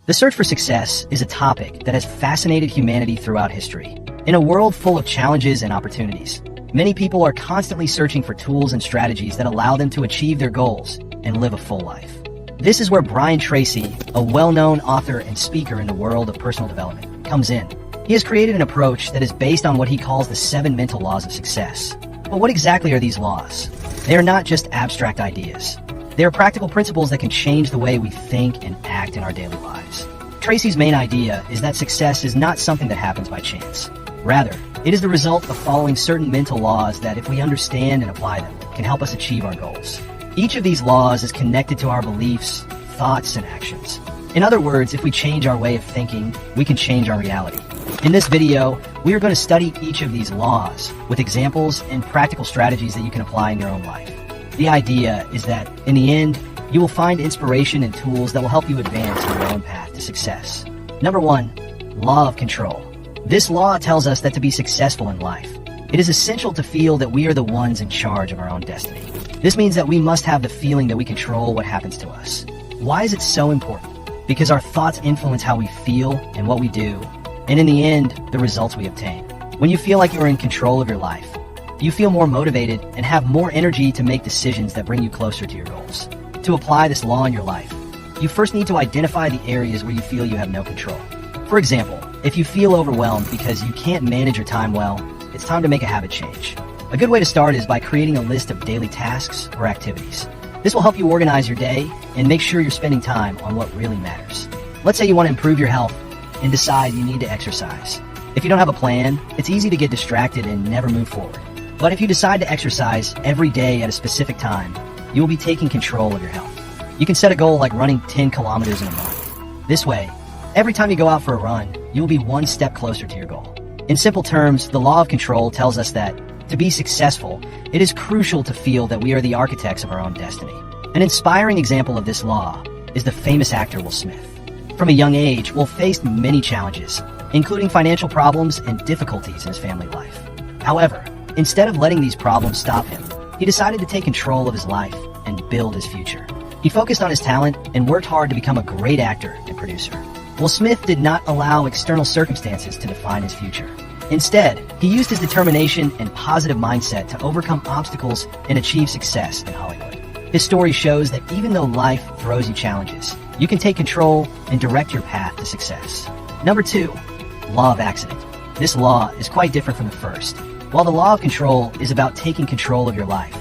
The search for success is a topic that has fascinated humanity throughout history. In a world full of challenges and opportunities, many people are constantly searching for tools and strategies that allow them to achieve their goals and live a full life. This is where Brian Tracy, a well-known author and speaker in the world of personal development, comes in. He has created an approach that is based on what he calls the 7 mental laws of success. But what exactly are these laws? They are not just abstract ideas. They are practical principles that can change the way we think and act in our daily lives. Tracy's main idea is that success is not something that happens by chance. Rather, it is the result of following certain mental laws that, if we understand and apply them, can help us achieve our goals. Each of these laws is connected to our beliefs, thoughts, and actions. In other words, if we change our way of thinking, we can change our reality. In this video, we are going to study each of these laws with examples and practical strategies that you can apply in your own life. The idea is that, in the end, you will find inspiration and tools that will help you advance on your own path to success. Number 1, law of control. This law tells us that to be successful in life, it is essential to feel that we are the ones in charge of our own destiny. This means that we must have the feeling that we control what happens to us. Why is it so important? Because our thoughts influence how we feel and what we do, and in the end, the results we obtain. When you feel like you are in control of your life, you feel more motivated and have more energy to make decisions that bring you closer to your goals. To apply this law in your life, you first need to identify the areas where you feel you have no control. For example, if you feel overwhelmed because you can't manage your time well, it's time to make a habit change. A good way to start is by creating a list of daily tasks or activities. This will help you organize your day and make sure you're spending time on what really matters. Let's say you want to improve your health and decide you need to exercise. If you don't have a plan, it's easy to get distracted and never move forward. But if you decide to exercise every day at a specific time, you will be taking control of your health. You can set a goal like running 10 kilometers in a month. This way, every time you go out for a run, you will be one step closer to your goal. In simple terms, the law of control tells us that, to be successful, it is crucial to feel that we are the architects of our own destiny. An inspiring example of this law is the famous actor Will Smith. From a young age, Will faced many challenges, including financial problems and difficulties in his family life. However, instead of letting these problems stop him, he decided to take control of his life and build his future. He focused on his talent and worked hard to become a great actor and producer. Will Smith did not allow external circumstances to define his future. Instead, he used his determination and positive mindset to overcome obstacles and achieve success in Hollywood. His story shows that even though life throws you challenges, you can take control and direct your path to success. Number 2, law of accident. This law is quite different from the first. While the law of control is about taking control of your life,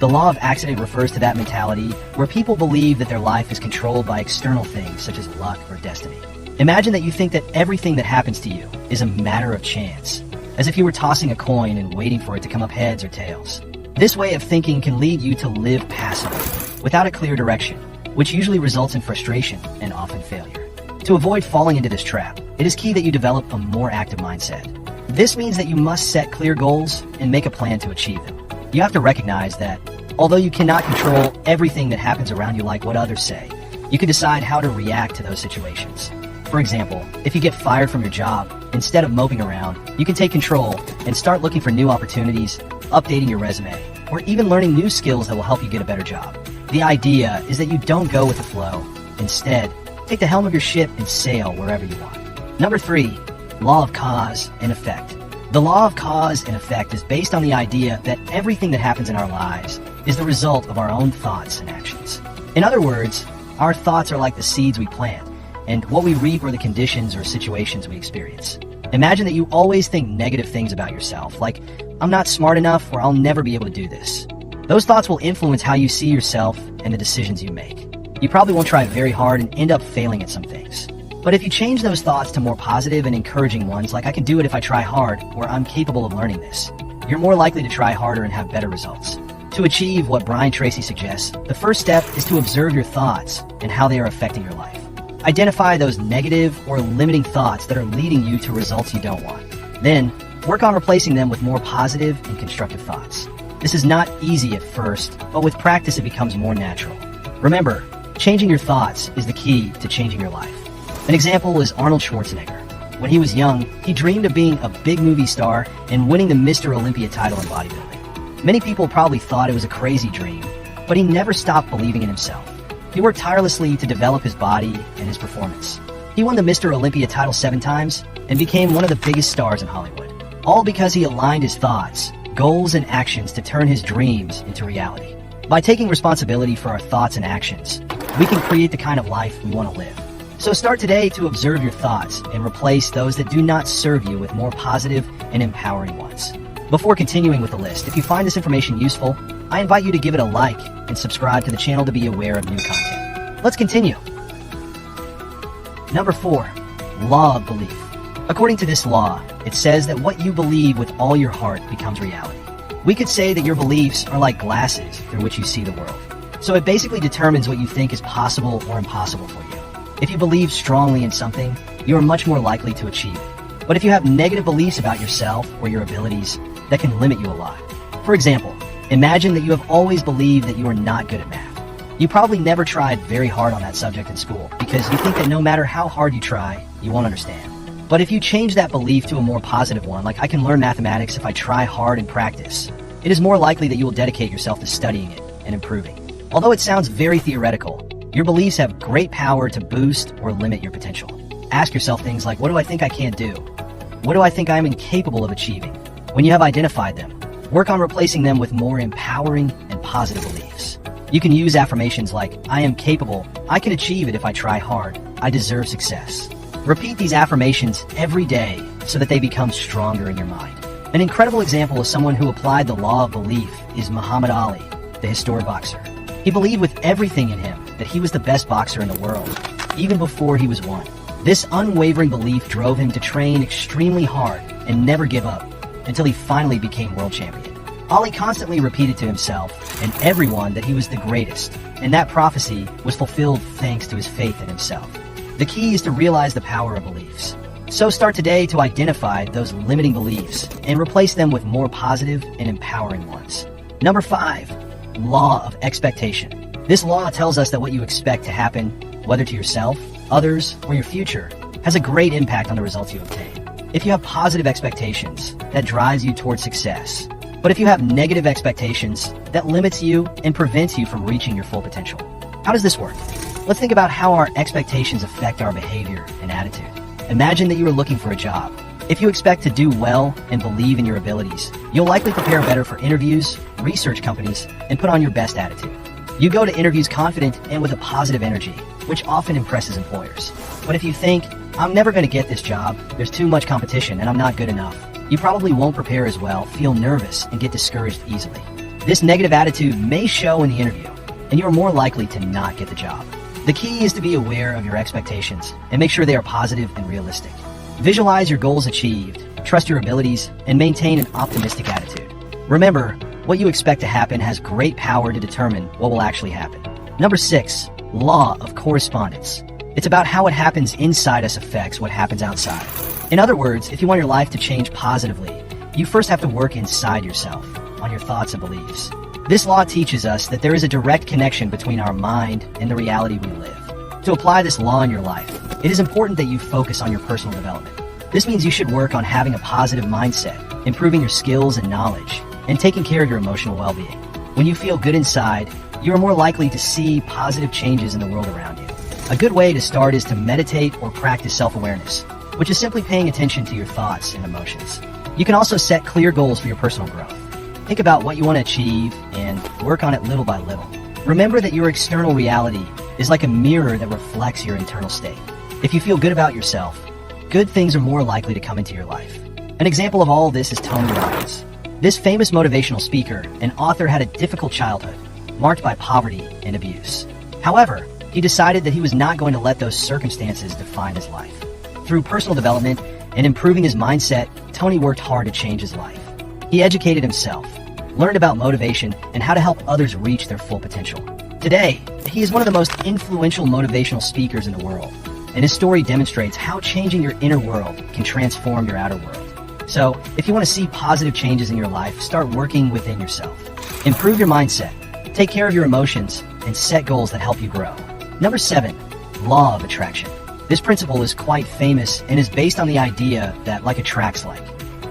the law of accident refers to that mentality where people believe that their life is controlled by external things such as luck or destiny. Imagine that you think that everything that happens to you is a matter of chance, as if you were tossing a coin and waiting for it to come up heads or tails. This way of thinking can lead you to live passively, without a clear direction, which usually results in frustration and often failure. To avoid falling into this trap, it is key that you develop a more active mindset. This means that you must set clear goals and make a plan to achieve them. You have to recognize that, although you cannot control everything that happens around you like what others say, you can decide how to react to those situations. For example, if you get fired from your job, instead of moping around, you can take control and start looking for new opportunities, updating your resume, or even learning new skills that will help you get a better job. The idea is that you don't go with the flow. Instead, take the helm of your ship and sail wherever you want. Number 3, law of cause and effect. The law of cause and effect is based on the idea that everything that happens in our lives is the result of our own thoughts and actions. In other words, our thoughts are like the seeds we plant, and what we reap are the conditions or situations we experience. Imagine that you always think negative things about yourself, like, I'm not smart enough or I'll never be able to do this. Those thoughts will influence how you see yourself and the decisions you make. You probably won't try very hard and end up failing at some things. But if you change those thoughts to more positive and encouraging ones, like I can do it if I try hard, or I'm capable of learning this, you're more likely to try harder and have better results. To achieve what Brian Tracy suggests, the first step is to observe your thoughts and how they are affecting your life. Identify those negative or limiting thoughts that are leading you to results you don't want. Then, work on replacing them with more positive and constructive thoughts. This is not easy at first, but with practice it becomes more natural. Remember, changing your thoughts is the key to changing your life. An example is Arnold Schwarzenegger. When he was young, he dreamed of being a big movie star and winning the Mr. Olympia title in bodybuilding. Many people probably thought it was a crazy dream, but he never stopped believing in himself. He worked tirelessly to develop his body and his performance. He won the Mr. Olympia title 7 times and became one of the biggest stars in Hollywood. All because he aligned his thoughts, goals, and actions to turn his dreams into reality. By taking responsibility for our thoughts and actions, we can create the kind of life we want to live. So start today to observe your thoughts and replace those that do not serve you with more positive and empowering ones. Before continuing with the list, if you find this information useful, I invite you to give it a like and subscribe to the channel to be aware of new content. Let's continue. Number 4, law of belief. According to this law, it says that what you believe with all your heart becomes reality. We could say that your beliefs are like glasses through which you see the world. So it basically determines what you think is possible or impossible for you. If you believe strongly in something, you are much more likely to achieve it. But if you have negative beliefs about yourself or your abilities, that can limit you a lot. For example, imagine that you have always believed that you are not good at math. You probably never tried very hard on that subject in school because you think that no matter how hard you try, you won't understand. But if you change that belief to a more positive one, like I can learn mathematics if I try hard and practice, it is more likely that you will dedicate yourself to studying it and improving. Although it sounds very theoretical, your beliefs have great power to boost or limit your potential. Ask yourself things like, what do I think I can't do? What do I think I am incapable of achieving? When you have identified them, work on replacing them with more empowering and positive beliefs. You can use affirmations like, I am capable, I can achieve it if I try hard, I deserve success. Repeat these affirmations every day so that they become stronger in your mind. An incredible example of someone who applied the law of belief is Muhammad Ali, the historic boxer. He believed with everything in him that he was the best boxer in the world, even before he was one. This unwavering belief drove him to train extremely hard and never give up until he finally became world champion. Ali constantly repeated to himself and everyone that he was the greatest, and that prophecy was fulfilled thanks to his faith in himself. The key is to realize the power of beliefs. So start today to identify those limiting beliefs and replace them with more positive and empowering ones. Number 5, law of expectation. This law tells us that what you expect to happen, whether to yourself, others, or your future, has a great impact on the results you obtain. If you have positive expectations, that drives you towards success. But if you have negative expectations, that limits you and prevents you from reaching your full potential. How does this work? Let's think about how our expectations affect our behavior and attitude. Imagine that you are looking for a job. If you expect to do well and believe in your abilities, you'll likely prepare better for interviews, research companies, and put on your best attitude. You go to interviews confident and with a positive energy, which often impresses employers. But if you think, I'm never going to get this job, there's too much competition and I'm not good enough, you probably won't prepare as well, feel nervous, and get discouraged easily. This negative attitude may show in the interview, and you are more likely to not get the job. The key is to be aware of your expectations and make sure they are positive and realistic. Visualize your goals achieved, trust your abilities, and maintain an optimistic attitude. Remember, what you expect to happen has great power to determine what will actually happen. Number 6, law of correspondence. It's about how what happens inside us affects what happens outside. In other words, if you want your life to change positively, you first have to work inside yourself, on your thoughts and beliefs. This law teaches us that there is a direct connection between our mind and the reality we live. To apply this law in your life, it is important that you focus on your personal development. This means you should work on having a positive mindset, improving your skills and knowledge, and taking care of your emotional well-being. When you feel good inside, you are more likely to see positive changes in the world around you. A good way to start is to meditate or practice self-awareness, which is simply paying attention to your thoughts and emotions. You can also set clear goals for your personal growth. Think about what you want to achieve and work on it little by little. Remember that your external reality is like a mirror that reflects your internal state. If you feel good about yourself, good things are more likely to come into your life. An example of all of this is Tony Robbins. This famous motivational speaker and author had a difficult childhood, marked by poverty and abuse. However, he decided that he was not going to let those circumstances define his life. Through personal development and improving his mindset, Tony worked hard to change his life. He educated himself, learned about motivation, and how to help others reach their full potential. Today, he is one of the most influential motivational speakers in the world, and his story demonstrates how changing your inner world can transform your outer world. So, if you want to see positive changes in your life, start working within yourself. Improve your mindset, take care of your emotions, and set goals that help you grow. Number 7, law of attraction. This principle is quite famous and is based on the idea that like attracts like.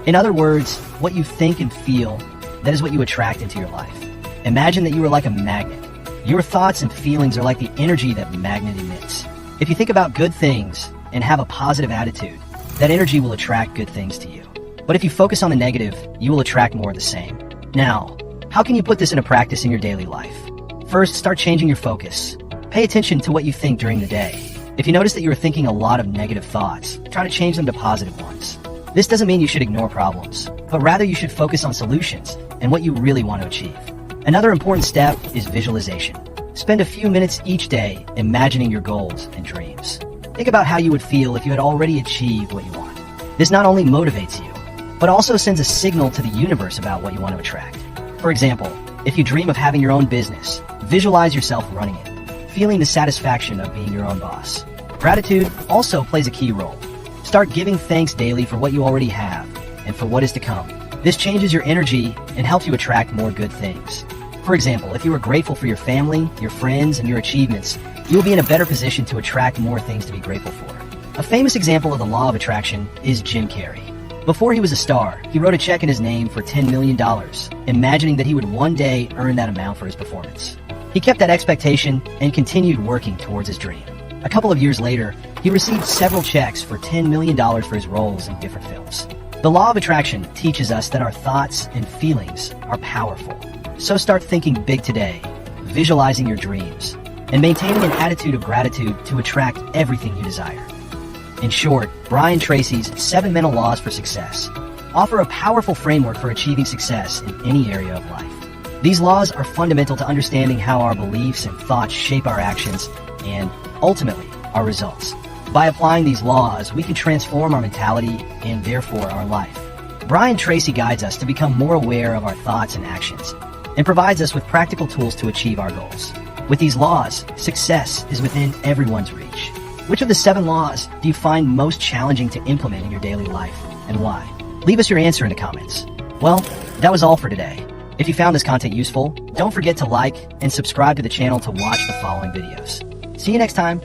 In other words, what you think and feel, that is what you attract into your life. Imagine that you are like a magnet. Your thoughts and feelings are like the energy that magnet emits. If you think about good things and have a positive attitude, that energy will attract good things to you. But if you focus on the negative, you will attract more of the same. Now, how can you put this into practice in your daily life? First, start changing your focus. Pay attention to what you think during the day. If you notice that you're thinking a lot of negative thoughts, try to change them to positive ones. This doesn't mean you should ignore problems, but rather you should focus on solutions and what you really want to achieve. Another important step is visualization. Spend a few minutes each day imagining your goals and dreams. Think about how you would feel if you had already achieved what you want. This not only motivates you, but also sends a signal to the universe about what you want to attract. For example, if you dream of having your own business, visualize yourself running it, feeling the satisfaction of being your own boss. Gratitude also plays a key role. Start giving thanks daily for what you already have and for what is to come. This changes your energy and helps you attract more good things. For example, if you are grateful for your family, your friends, and your achievements, you will be in a better position to attract more things to be grateful for. A famous example of the law of attraction is Jim Carrey. Before he was a star, he wrote a check in his name for $10 million, imagining that he would one day earn that amount for his performance. He kept that expectation and continued working towards his dream. A couple of years later, he received several checks for $10 million for his roles in different films. The law of attraction teaches us that our thoughts and feelings are powerful. So start thinking big today, visualizing your dreams, and maintaining an attitude of gratitude to attract everything you desire. In short, Brian Tracy's 7 mental laws for success offer a powerful framework for achieving success in any area of life. These laws are fundamental to understanding how our beliefs and thoughts shape our actions and, ultimately, our results. By applying these laws, we can transform our mentality and therefore our life. Brian Tracy guides us to become more aware of our thoughts and actions and provides us with practical tools to achieve our goals. With these laws, success is within everyone's reach. Which of the 7 laws do you find most challenging to implement in your daily life, and why? Leave us your answer in the comments. Well, that was all for today. If you found this content useful, don't forget to like and subscribe to the channel to watch the following videos. See you next time.